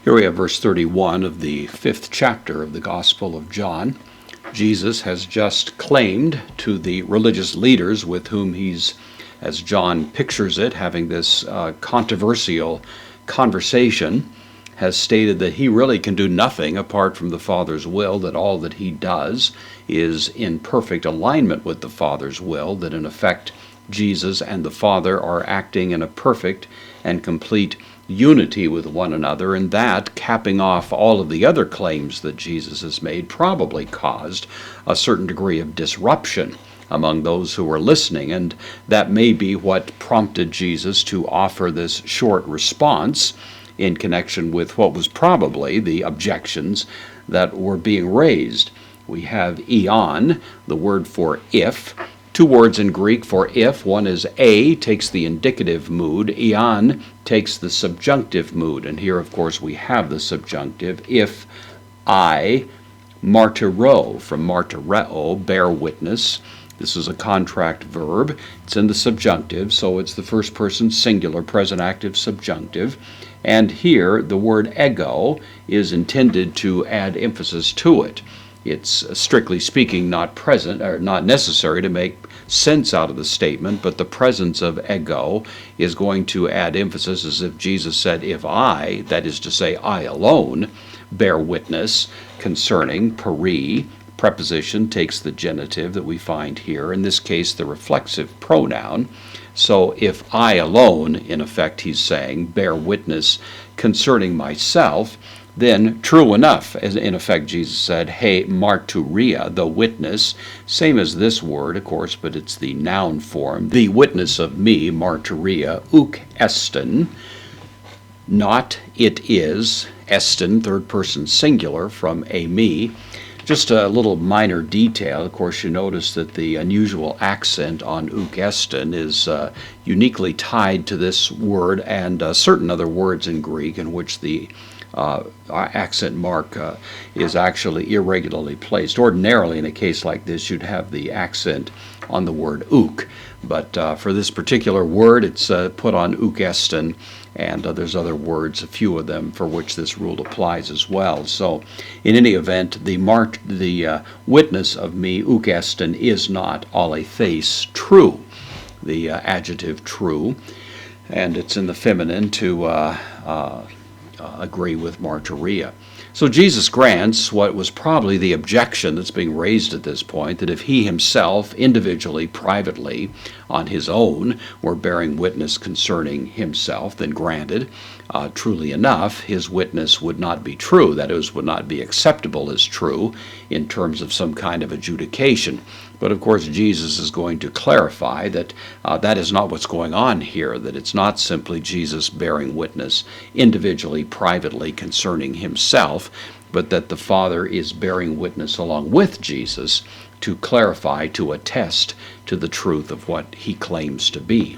Here we have verse 31 of the 5th chapter of the Gospel of John. Jesus has just claimed to the religious leaders with whom he's, as John pictures it, having this controversial conversation, has stated that he really can do nothing apart from the Father's will, that all that he does is in perfect alignment with the Father's will, that in effect Jesus and the Father are acting in a perfect and complete unity with one another, and that, capping off all of the other claims that Jesus has made, probably caused a certain degree of disruption among those who were listening, and that may be what prompted Jesus to offer this short response in connection with what was probably the objections that were being raised. We have eon, the word for if. Two words in Greek for if. One is a, takes the indicative mood. Eon takes the subjunctive mood. And here, of course, we have the subjunctive. If I, martyro, from martyreo, bear witness. This is a contract verb. It's in the subjunctive, so it's the first person singular, present active subjunctive. And here, the word ego is intended to add emphasis to it. It's strictly speaking not present or not necessary to make sense out of the statement, but the presence of ego is going to add emphasis, as if Jesus said, if I, that is to say I alone, bear witness concerning, peri, preposition takes the genitive that we find here, in this case the reflexive pronoun. So if I alone, in effect he's saying, bear witness concerning myself, then true enough, as in effect Jesus said, hey marturia, the witness, same as this word, of course, but it's the noun form, the witness of me, marturia, uk estin, not it is, estin, third person singular, from a me. Just a little minor detail, of course, you notice that the unusual accent on uk estin is uniquely tied to this word and certain other words in Greek in which the accent mark is actually irregularly placed. Ordinarily, in a case like this, you'd have the accent on the word uk, but for this particular word, it's put on uk estin, and there's other words, a few of them, for which this rule applies as well. So, in any event, the witness of me, uk estin, is not aletheis, true, the adjective true, and it's in the feminine to agree with martyria. So Jesus grants what was probably the objection that's being raised at this point, that if he himself, individually, privately, on his own, were bearing witness concerning himself, then granted, truly enough, his witness would not be true, that is, would not be acceptable as true in terms of some kind of adjudication. But of course, Jesus is going to clarify that that is not what's going on here, that it's not simply Jesus bearing witness individually, privately concerning himself, but that the Father is bearing witness along with Jesus to clarify, to attest to the truth of what he claims to be.